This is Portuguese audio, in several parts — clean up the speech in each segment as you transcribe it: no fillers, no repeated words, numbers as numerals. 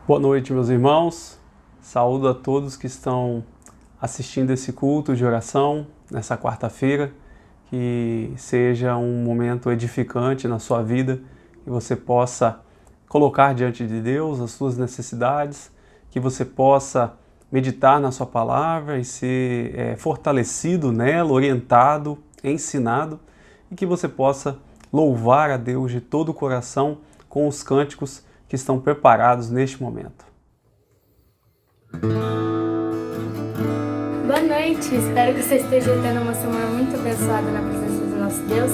Boa noite, meus irmãos. Saúdo a todos que estão assistindo esse culto de oração nessa quarta-feira. Que seja um momento edificante na sua vida, que você possa colocar diante de Deus as suas necessidades, que você possa meditar na sua palavra e ser fortalecido nela, orientado, ensinado, e que você possa louvar a Deus de todo o coração com os cânticos que estão preparados neste momento. Boa noite, espero que você esteja tendo uma semana muito abençoada na presença do nosso Deus.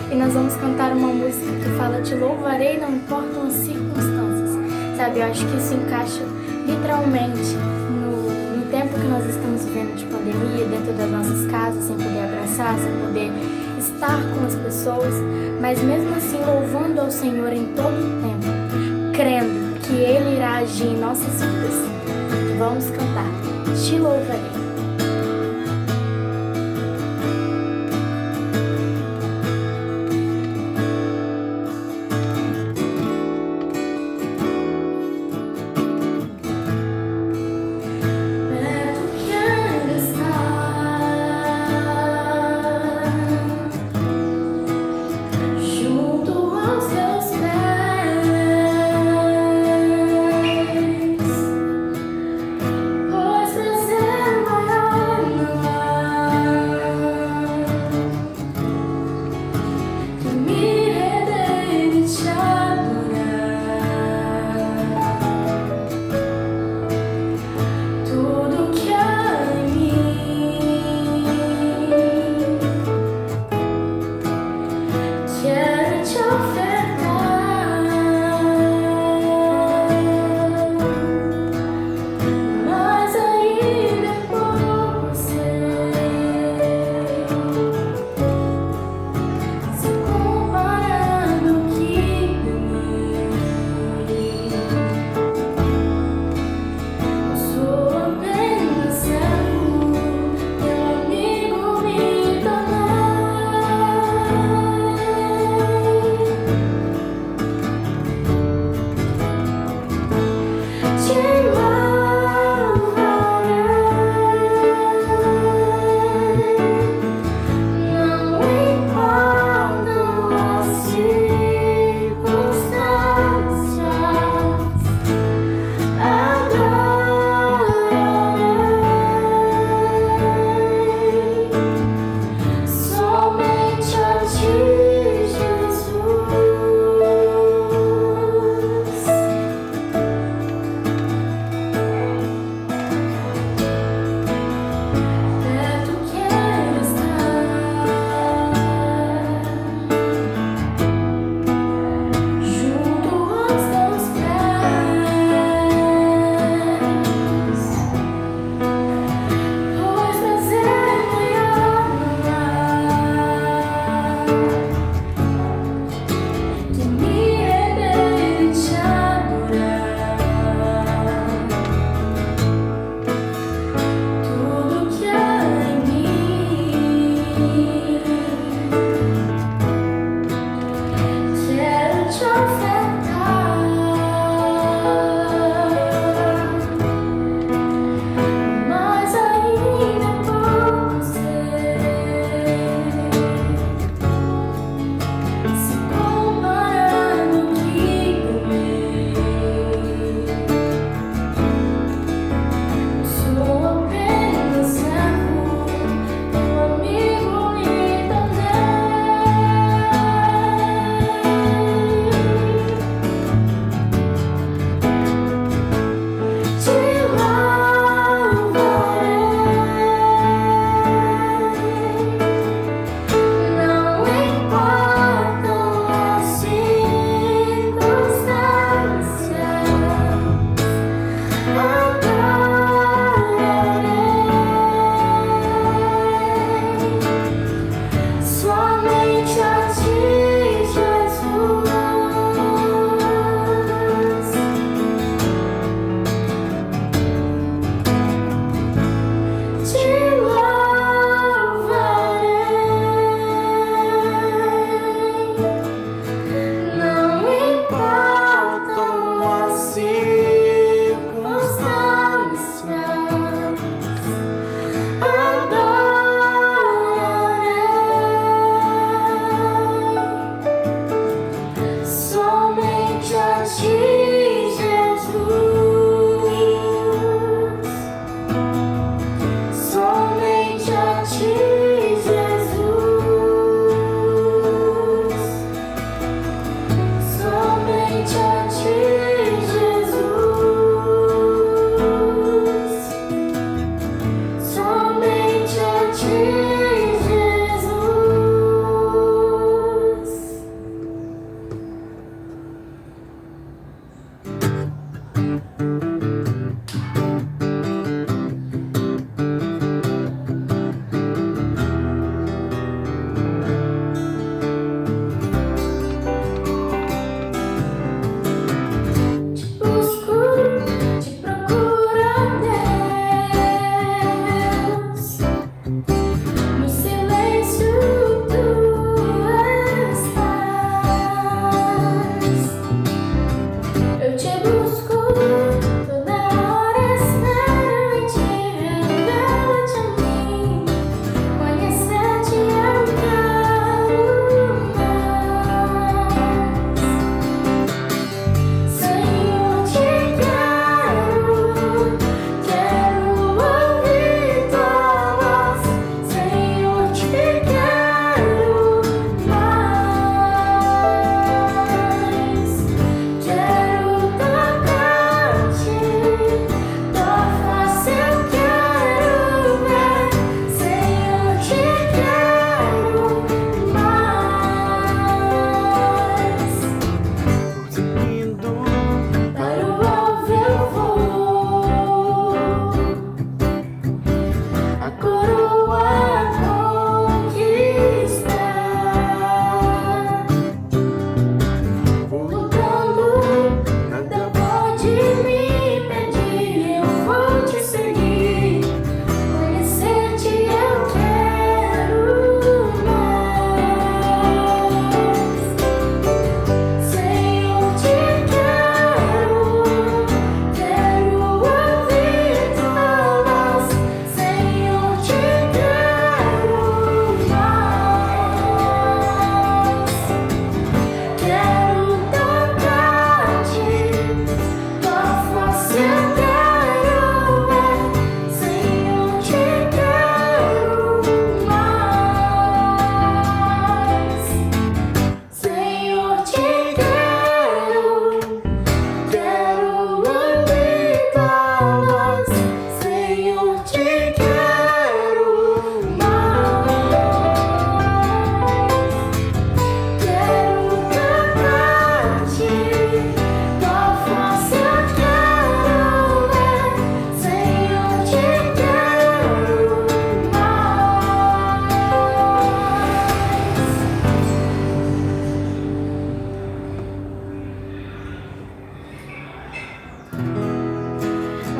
E nós vamos cantar uma música que fala: te louvarei, não importam as circunstâncias. Sabe, eu acho que isso encaixa literalmente no tempo que nós estamos vivendo de pandemia, dentro das nossas casas, sem poder abraçar, sem poder estar com as pessoas, mas mesmo assim louvando ao Senhor em todo o tempo, crendo que Ele irá agir em nossas vidas. Vamos cantar: te louvarei. Pois prazer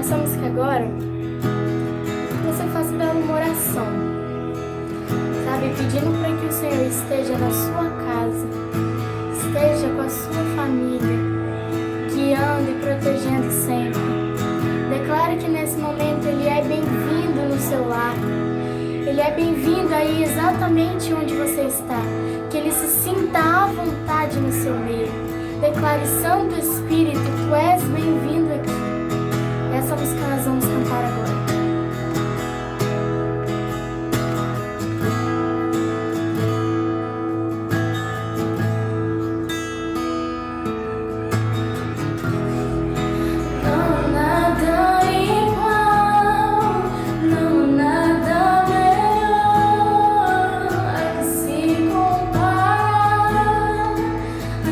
nessa música agora, você faça dela uma oração, sabe? Pedindo para que o Senhor esteja na sua casa, esteja com a sua família, guiando e protegendo sempre. Declare que nesse momento Ele é bem-vindo no seu lar. Ele é bem-vindo aí exatamente onde você está. Que Ele se sinta à vontade no seu meio. Declare: Santo Espírito, Tu és bem-vindo aqui. Essa música nós vamos cantar agora.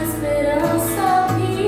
Esperança viva.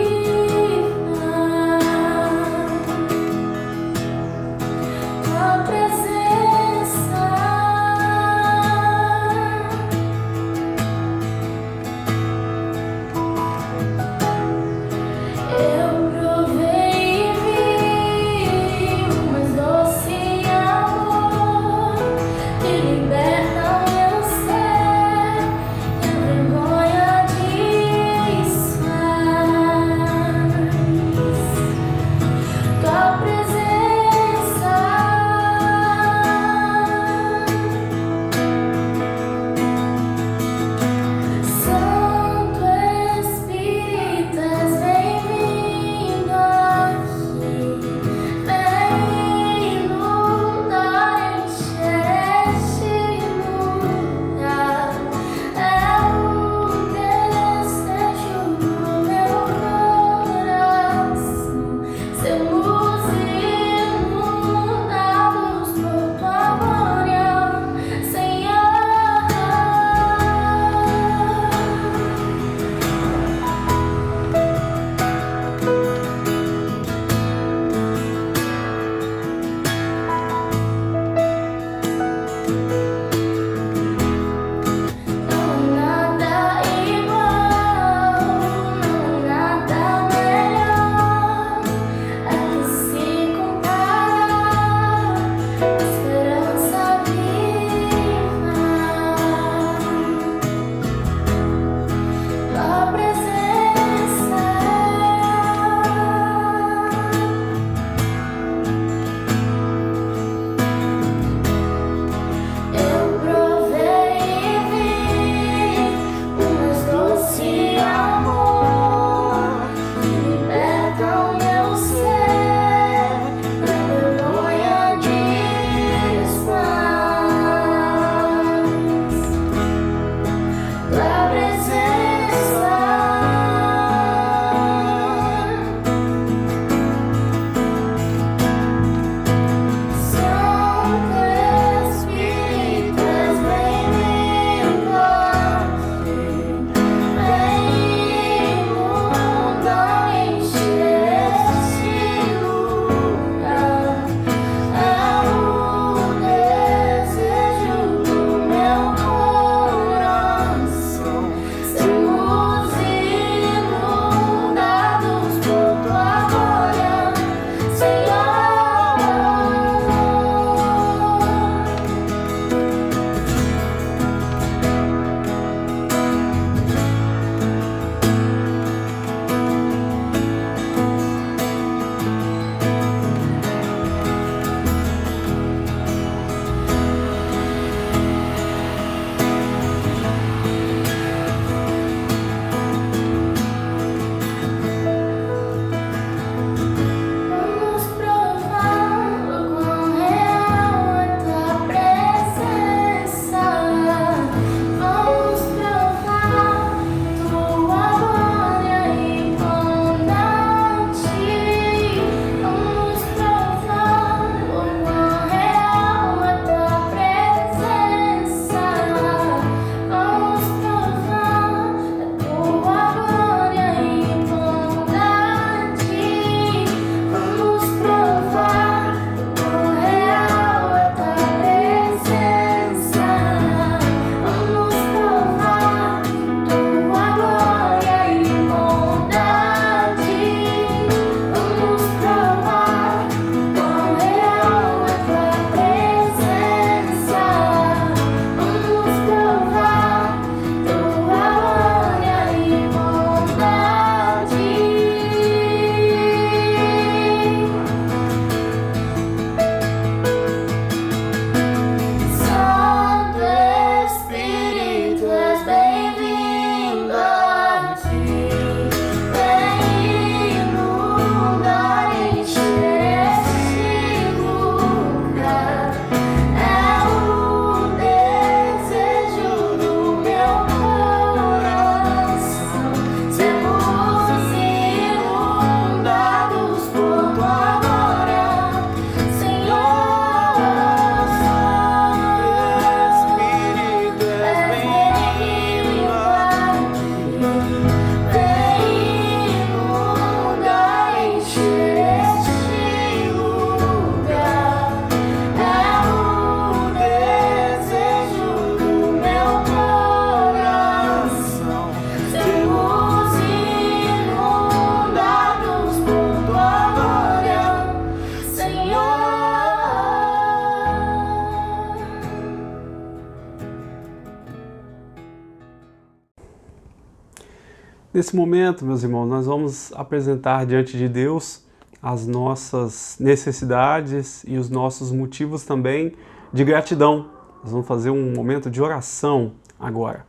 Nesse momento, meus irmãos, nós vamos apresentar diante de Deus as nossas necessidades e os nossos motivos também de gratidão. Nós vamos fazer um momento de oração agora.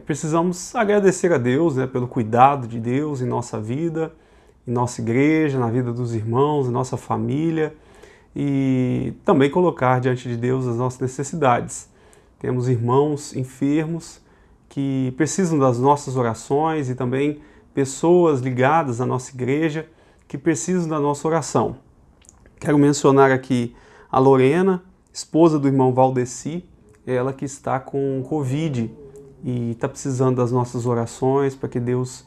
Precisamos agradecer a Deus, né, pelo cuidado de Deus em nossa vida, em nossa igreja, na vida dos irmãos, em nossa família, e também colocar diante de Deus as nossas necessidades. Temos irmãos enfermos que precisam das nossas orações e também pessoas ligadas à nossa igreja que precisam da nossa oração. Quero mencionar aqui a Lorena, esposa do irmão Valdeci, ela que está com Covid e está precisando das nossas orações para que Deus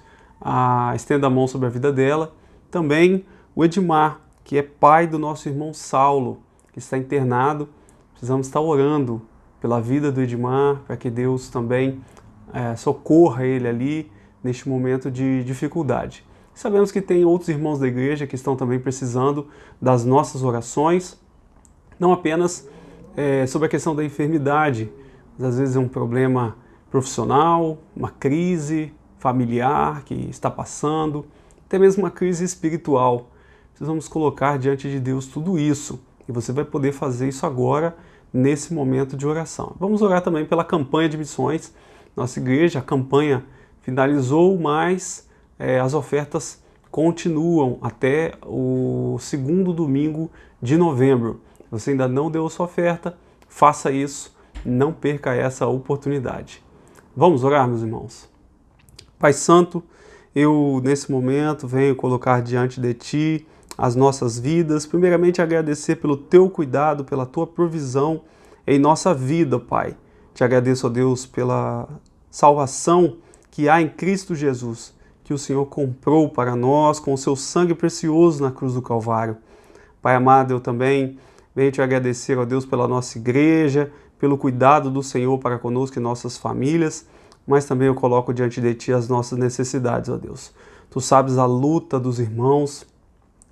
estenda a mão sobre a vida dela. Também o Edmar, que é pai do nosso irmão Saulo, que está internado. Precisamos estar orando pela vida do Edmar, para que Deus também socorra ele ali neste momento de dificuldade. Sabemos que tem outros irmãos da igreja que estão também precisando das nossas orações, não apenas sobre a questão da enfermidade, mas às vezes é um problema profissional, uma crise familiar que está passando, até mesmo uma crise espiritual. Precisamos colocar diante de Deus tudo isso, e você vai poder fazer isso agora, nesse momento de oração. Vamos orar também pela campanha de missões. Nossa igreja, a campanha finalizou, mas as ofertas continuam até o segundo domingo de novembro. Se você ainda não deu a sua oferta, faça isso, não perca essa oportunidade. Vamos orar, meus irmãos. Pai Santo, eu nesse momento venho colocar diante de Ti as nossas vidas, primeiramente agradecer pelo Teu cuidado, pela Tua provisão em nossa vida, Pai. Te agradeço, ó Deus, pela salvação que há em Cristo Jesus, que o Senhor comprou para nós com o Seu sangue precioso na cruz do Calvário. Pai amado, eu também venho te agradecer, ó Deus, pela nossa igreja, pelo cuidado do Senhor para conosco e nossas famílias, mas também eu coloco diante de Ti as nossas necessidades, ó Deus. Tu sabes a luta dos irmãos,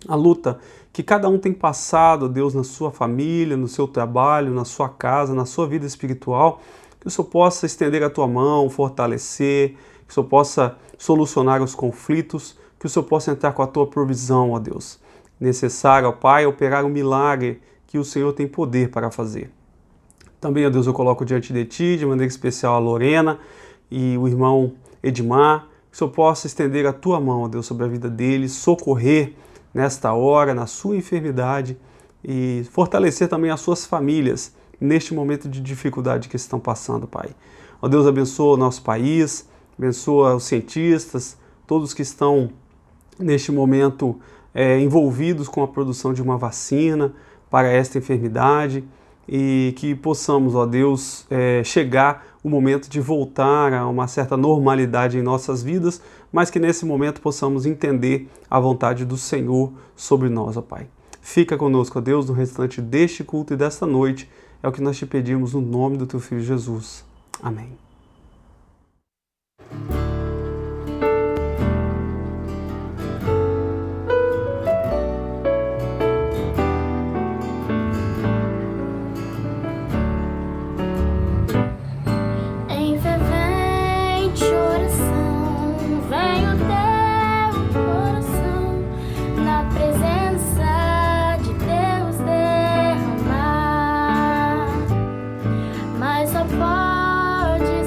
a luta que cada um tem passado, ó Deus, na sua família, no seu trabalho, na sua casa, na sua vida espiritual, que o Senhor possa estender a Tua mão, fortalecer, que o Senhor possa solucionar os conflitos, que o Senhor possa entrar com a Tua provisão, ó Deus. Necessário, ó Pai, operar o milagre que o Senhor tem poder para fazer. Também, ó Deus, eu coloco diante de Ti, de maneira especial, a Lorena e o irmão Edmar, que o Senhor possa estender a Tua mão, ó Deus, sobre a vida deles, socorrer nesta hora, na sua enfermidade e fortalecer também as suas famílias neste momento de dificuldade que estão passando, Pai. Ó Deus, abençoa o nosso país, abençoa os cientistas, todos que estão neste momento envolvidos com a produção de uma vacina para esta enfermidade, e que possamos, ó Deus, chegar o momento de voltar a uma certa normalidade em nossas vidas, mas que nesse momento possamos entender a vontade do Senhor sobre nós, ó Pai. Fica conosco, ó Deus, no restante deste culto e desta noite, é o que nós te pedimos no nome do Teu Filho Jesus. Amém. Mas só pode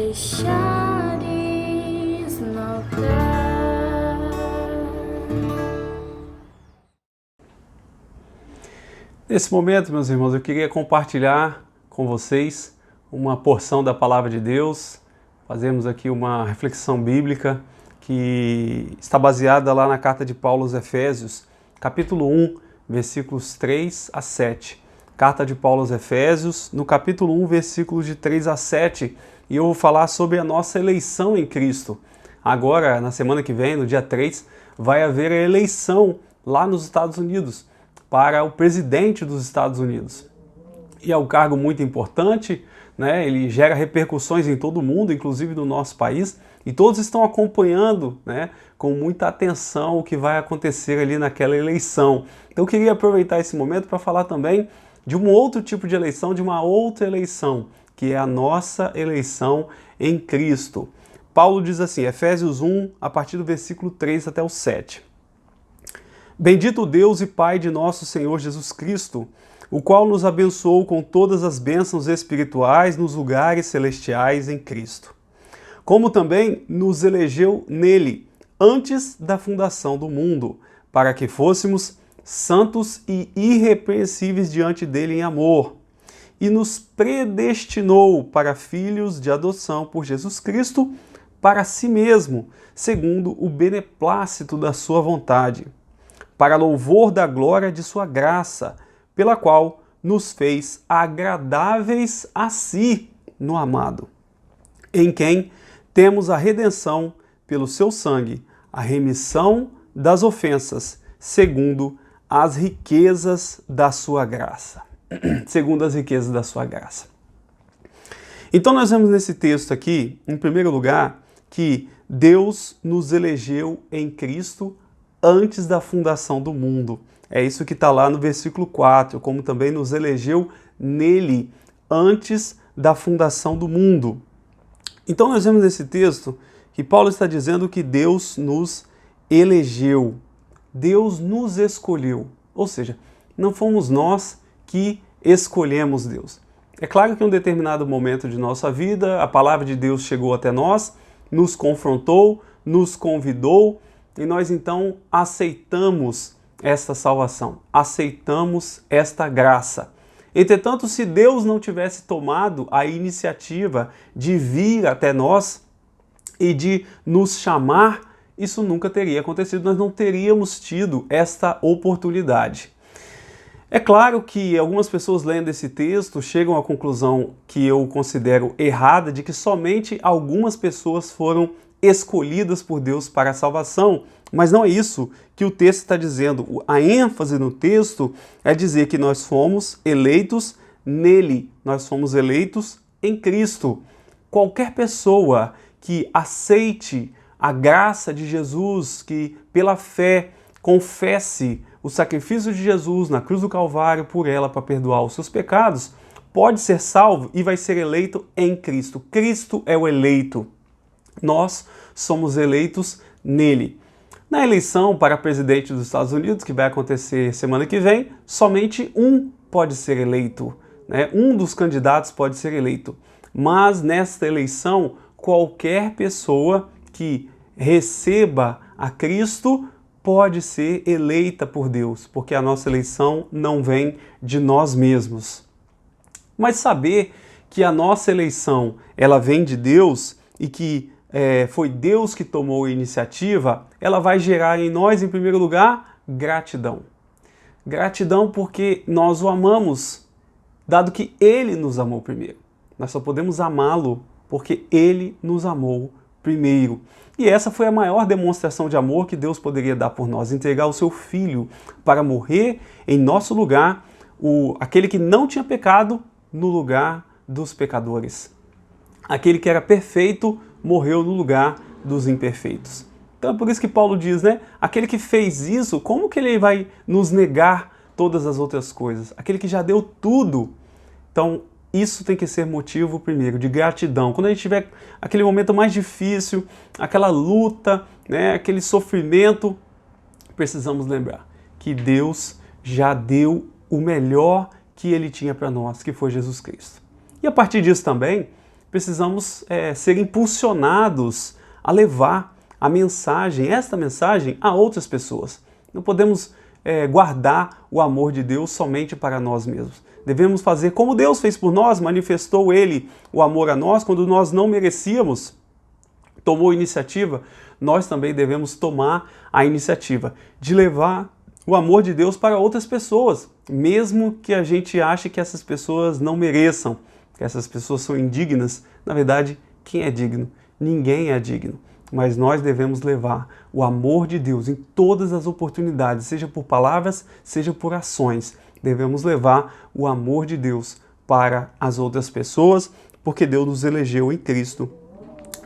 deixares no altar. Nesse momento, meus irmãos, eu queria compartilhar com vocês uma porção da Palavra de Deus. Fazemos aqui uma reflexão bíblica que está baseada lá na carta de Paulo aos Efésios, capítulo 1, versículos 3 a 7. Carta de Paulo aos Efésios, no capítulo 1, versículos de 3 a 7, e eu vou falar sobre a nossa eleição em Cristo. Agora, na semana que vem, no dia 3, vai haver a eleição lá nos Estados Unidos, para o presidente dos Estados Unidos. E é um cargo muito importante, né? Ele gera repercussões em todo o mundo, inclusive no nosso país, e todos estão acompanhando, né, com muita atenção o que vai acontecer ali naquela eleição. Então eu queria aproveitar esse momento para falar também de um outro tipo de eleição, de uma outra eleição, que é a nossa eleição em Cristo. Paulo diz assim, Efésios 1, a partir do versículo 3 até o 7. Bendito Deus e Pai de nosso Senhor Jesus Cristo, o qual nos abençoou com todas as bênçãos espirituais nos lugares celestiais em Cristo. Como também nos elegeu nele, antes da fundação do mundo, para que fôssemos santos e irrepreensíveis diante dele em amor, e nos predestinou para filhos de adoção por Jesus Cristo, para si mesmo, segundo o beneplácito da sua vontade, para louvor da glória de sua graça, pela qual nos fez agradáveis a si no amado, em quem temos a redenção pelo seu sangue, a remissão das ofensas, segundo as riquezas da sua graça. Segundo as riquezas da sua graça. Então nós vemos nesse texto aqui, em primeiro lugar, que Deus nos elegeu em Cristo antes da fundação do mundo. É isso que está lá no versículo 4, como também nos elegeu nele antes da fundação do mundo. Então nós vemos nesse texto que Paulo está dizendo que Deus nos elegeu, Deus nos escolheu, ou seja, não fomos nós que escolhemos Deus. É claro que em um determinado momento de nossa vida, a palavra de Deus chegou até nós, nos confrontou, nos convidou, e nós então aceitamos esta salvação, aceitamos esta graça. Entretanto, se Deus não tivesse tomado a iniciativa de vir até nós e de nos chamar, isso nunca teria acontecido, nós não teríamos tido esta oportunidade. É claro que algumas pessoas lendo esse texto chegam à conclusão que eu considero errada, de que somente algumas pessoas foram escolhidas por Deus para a salvação, mas não é isso que o texto está dizendo. A ênfase no texto é dizer que nós fomos eleitos nele, nós fomos eleitos em Cristo. Qualquer pessoa que aceite a graça de Jesus, que pela fé confesse o sacrifício de Jesus na cruz do Calvário por ela para perdoar os seus pecados, pode ser salvo e vai ser eleito em Cristo. Cristo é o eleito. Nós somos eleitos nele. Na eleição para presidente dos Estados Unidos, que vai acontecer semana que vem, somente um pode ser eleito, né? Um dos candidatos pode ser eleito. Mas nesta eleição, qualquer pessoa que receba a Cristo pode ser eleita por Deus, porque a nossa eleição não vem de nós mesmos. Mas saber que a nossa eleição ela vem de Deus e que foi Deus que tomou a iniciativa, ela vai gerar em nós, em primeiro lugar, gratidão. Gratidão porque nós o amamos, dado que Ele nos amou primeiro. Nós só podemos amá-lo porque Ele nos amou primeiro. E essa foi a maior demonstração de amor que Deus poderia dar por nós, entregar o seu Filho para morrer em nosso lugar, aquele que não tinha pecado no lugar dos pecadores. Aquele que era perfeito morreu no lugar dos imperfeitos. Então é por isso que Paulo diz, né? Aquele que fez isso, como que ele vai nos negar todas as outras coisas? Aquele que já deu tudo. Então isso tem que ser motivo primeiro de gratidão. Quando a gente tiver aquele momento mais difícil, aquela luta, né? Aquele sofrimento, precisamos lembrar que Deus já deu o melhor que Ele tinha para nós, que foi Jesus Cristo. E a partir disso também, precisamos ser impulsionados a levar esta mensagem a outras pessoas. Não podemos guardar o amor de Deus somente para nós mesmos. Devemos fazer como Deus fez por nós, manifestou Ele o amor a nós quando nós não merecíamos, tomou iniciativa. Nós também devemos tomar a iniciativa de levar o amor de Deus para outras pessoas, mesmo que a gente ache que essas pessoas não mereçam, que essas pessoas são indignas. Na verdade, quem é digno? Ninguém é digno. Mas nós devemos levar o amor de Deus em todas as oportunidades, seja por palavras, seja por ações. Devemos levar o amor de Deus para as outras pessoas, porque Deus nos elegeu em Cristo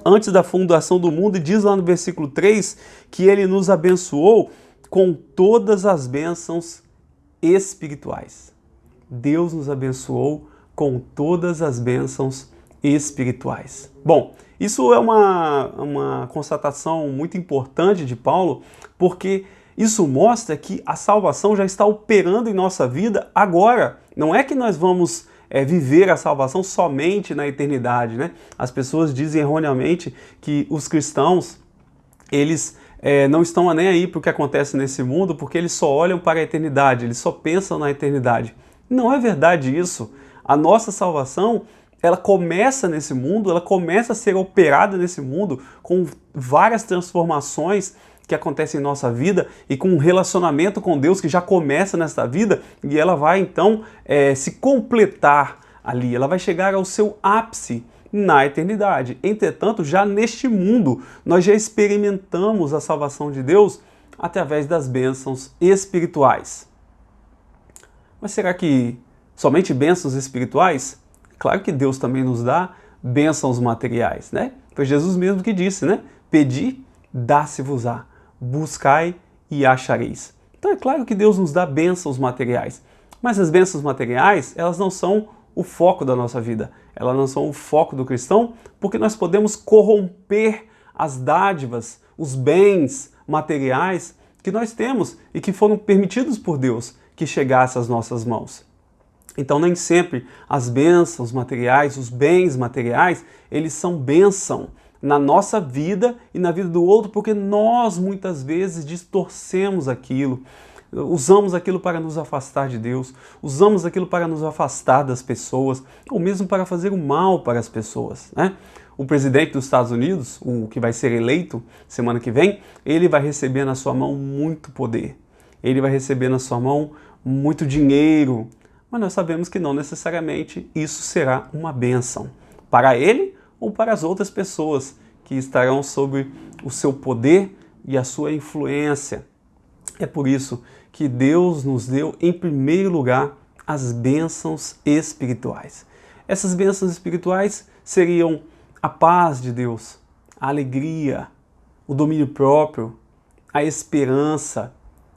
antes da fundação do mundo, e diz lá no versículo 3 que Ele nos abençoou com todas as bênçãos espirituais. Deus nos abençoou com todas as bênçãos espirituais. Bom, isso é uma constatação muito importante de Paulo, porque isso mostra que a salvação já está operando em nossa vida agora. Não é que nós vamos viver a salvação somente na eternidade, né? As pessoas dizem erroneamente que os cristãos, eles não estão nem aí para o que acontece nesse mundo, porque eles só olham para a eternidade, eles só pensam na eternidade. Não é verdade isso. A nossa salvação, ela começa nesse mundo, ela começa a ser operada nesse mundo com várias transformações que acontecem em nossa vida e com um relacionamento com Deus que já começa nesta vida, e ela vai então se completar ali, ela vai chegar ao seu ápice na eternidade. Entretanto, já neste mundo, nós já experimentamos a salvação de Deus através das bênçãos espirituais. Mas será que somente bênçãos espirituais? Claro que Deus também nos dá bênçãos materiais, né? Foi Jesus mesmo que disse, né? Pedi, dá-se-vos-á. Buscai e achareis. Então é claro que Deus nos dá bênçãos materiais, mas as bênçãos materiais, elas não são o foco da nossa vida, elas não são o foco do cristão, porque nós podemos corromper as dádivas, os bens materiais que nós temos e que foram permitidos por Deus que chegassem às nossas mãos. Então nem sempre as bênçãos materiais, os bens materiais, eles são bênção na nossa vida e na vida do outro, porque nós muitas vezes distorcemos aquilo, usamos aquilo para nos afastar de Deus, usamos aquilo para nos afastar das pessoas, ou mesmo para fazer o mal para as pessoas, né? O presidente dos Estados Unidos, o que vai ser eleito semana que vem, ele vai receber na sua mão muito poder, ele vai receber na sua mão muito dinheiro, mas nós sabemos que não necessariamente isso será uma bênção para ele ou para as outras pessoas que estarão sob o seu poder e a sua influência. É por isso que Deus nos deu, em primeiro lugar, as bênçãos espirituais. Essas bênçãos espirituais seriam a paz de Deus, a alegria, o domínio próprio, a esperança,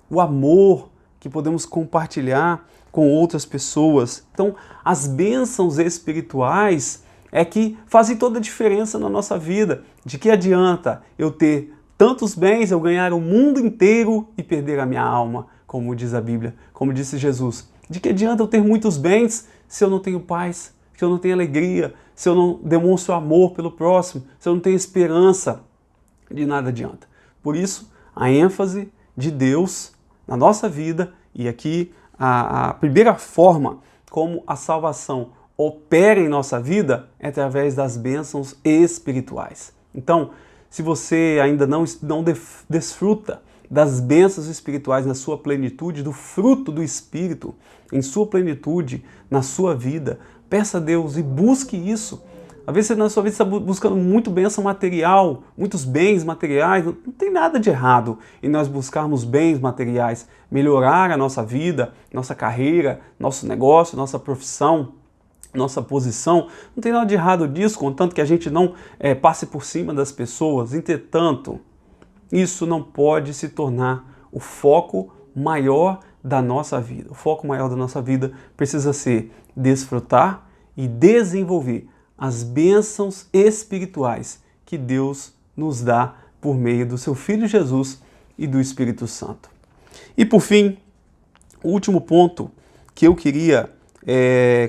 o amor que podemos compartilhar com outras pessoas. Então, as bênçãos espirituais é que fazem toda a diferença na nossa vida. De que adianta eu ter tantos bens, eu ganhar o mundo inteiro e perder a minha alma, como diz a Bíblia, como disse Jesus. De que adianta eu ter muitos bens se eu não tenho paz, se eu não tenho alegria, se eu não demonstro amor pelo próximo, se eu não tenho esperança? De nada adianta. Por isso, a ênfase de Deus na nossa vida, e aqui a primeira forma como a salvação opera em nossa vida é através das bênçãos espirituais. Então, se você ainda não desfruta das bênçãos espirituais na sua plenitude, do fruto do Espírito em sua plenitude na sua vida, peça a Deus e busque isso. Às vezes você na sua vida está buscando muito bênção material, muitos bens materiais. Não tem nada de errado em nós buscarmos bens materiais, melhorar a nossa vida, nossa carreira, nosso negócio, nossa profissão, nossa posição. Não tem nada de errado disso, contanto que a gente não passe por cima das pessoas. Entretanto, isso não pode se tornar o foco maior da nossa vida. O foco maior da nossa vida precisa ser desfrutar e desenvolver as bênçãos espirituais que Deus nos dá por meio do seu Filho Jesus e do Espírito Santo. E por fim, o último ponto que eu queria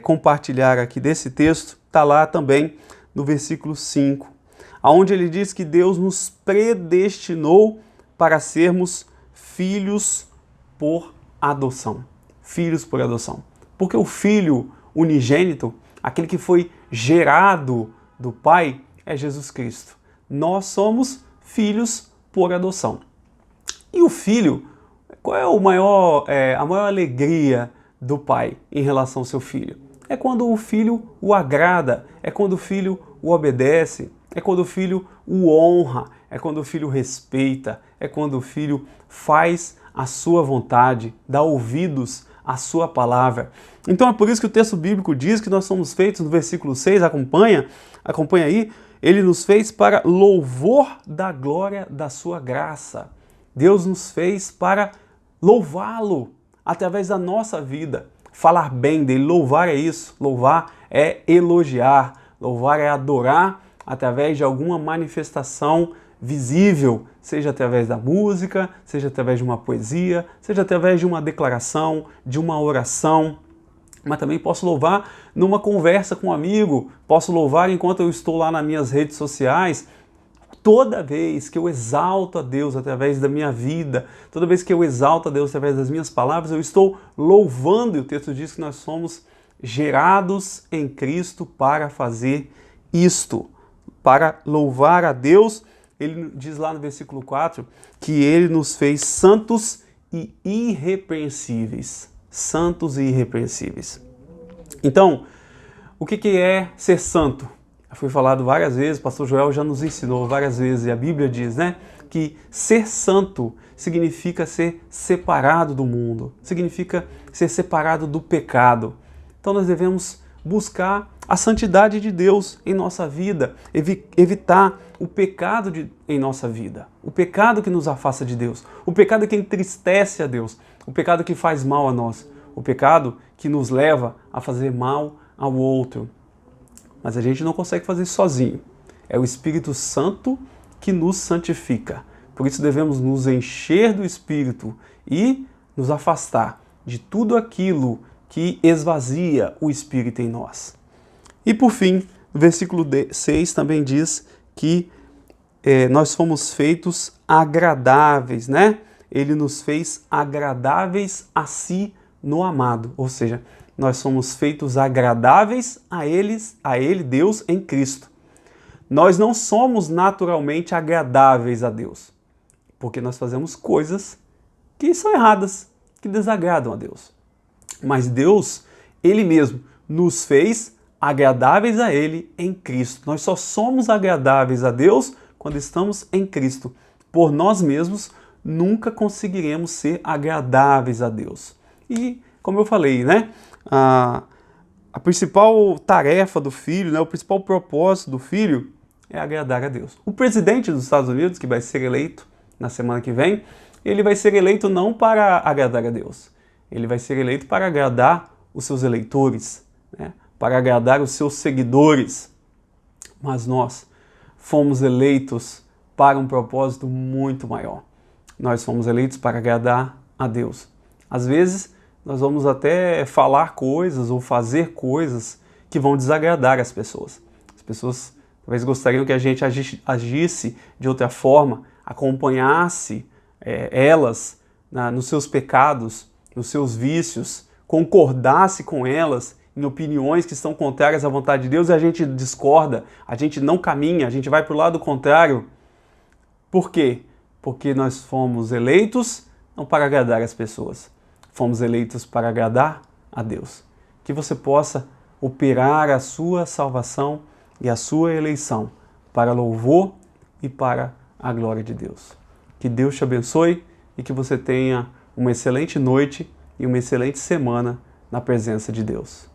compartilhar aqui desse texto está lá também no versículo 5, onde ele diz que Deus nos predestinou para sermos filhos por adoção. Filhos por adoção. Porque o filho unigênito, aquele que foi gerado do Pai, é Jesus Cristo. Nós somos filhos por adoção. E o filho, qual é a maior alegria do pai em relação ao seu filho? É quando o filho o agrada, é quando o filho o obedece, é quando o filho o honra, é quando o filho respeita, é quando o filho faz a sua vontade, dá ouvidos à sua palavra. Então é por isso que o texto bíblico diz que nós somos feitos, no versículo 6, acompanha aí, ele nos fez para louvor da glória da sua graça. Deus nos fez para louvá-lo através da nossa vida. Falar bem dele, louvar é isso. Louvar é elogiar. Louvar é adorar através de alguma manifestação visível, seja através da música, seja através de uma poesia, seja através de uma declaração, de uma oração. Mas também posso louvar numa conversa com um amigo, posso louvar enquanto eu estou lá nas minhas redes sociais. Toda vez que eu exalto a Deus através da minha vida, toda vez que eu exalto a Deus através das minhas palavras, eu estou louvando, e o texto diz que nós somos gerados em Cristo para fazer isto, para louvar a Deus. Ele diz lá no versículo 4 que ele nos fez santos e irrepreensíveis. Santos e irrepreensíveis. Então, o que é ser santo? Foi falado várias vezes, o pastor Joel já nos ensinou várias vezes, e a Bíblia diz, que ser santo significa ser separado do mundo, significa ser separado do pecado. Então nós devemos buscar a santidade de Deus em nossa vida, evitar o pecado em nossa vida, o pecado que nos afasta de Deus, o pecado que entristece a Deus, o pecado que faz mal a nós, o pecado que nos leva a fazer mal ao outro. Mas a gente não consegue fazer isso sozinho. É o Espírito Santo que nos santifica. Por isso devemos nos encher do Espírito e nos afastar de tudo aquilo que esvazia o Espírito em nós. E por fim, o versículo 6 também diz que nós fomos feitos agradáveis, Ele nos fez agradáveis a si no amado. Ou seja, nós somos feitos agradáveis a Ele, Deus, em Cristo. Nós não somos naturalmente agradáveis a Deus, porque nós fazemos coisas que são erradas, que desagradam a Deus. Mas Deus, Ele mesmo, nos fez agradáveis a Ele em Cristo. Nós só somos agradáveis a Deus quando estamos em Cristo. Por nós mesmos, nunca conseguiremos ser agradáveis a Deus. E, como eu falei, a principal tarefa do filho, o principal propósito do filho é agradar a Deus. O presidente dos Estados Unidos, que vai ser eleito na semana que vem, ele vai ser eleito não para agradar a Deus, ele vai ser eleito para agradar os seus eleitores, para agradar os seus seguidores. Mas nós fomos eleitos para um propósito muito maior. Nós fomos eleitos para agradar a Deus. Às vezes, nós vamos até falar coisas ou fazer coisas que vão desagradar as pessoas. As pessoas talvez gostariam que a gente agisse de outra forma, acompanhasse elas nos seus pecados, nos seus vícios, concordasse com elas em opiniões que estão contrárias à vontade de Deus, e a gente discorda, a gente não caminha, a gente vai para o lado contrário. Por quê? Porque nós fomos eleitos não para agradar as pessoas. Fomos eleitos para agradar a Deus. Que você possa operar a sua salvação e a sua eleição para louvor e para a glória de Deus. Que Deus te abençoe e que você tenha uma excelente noite e uma excelente semana na presença de Deus.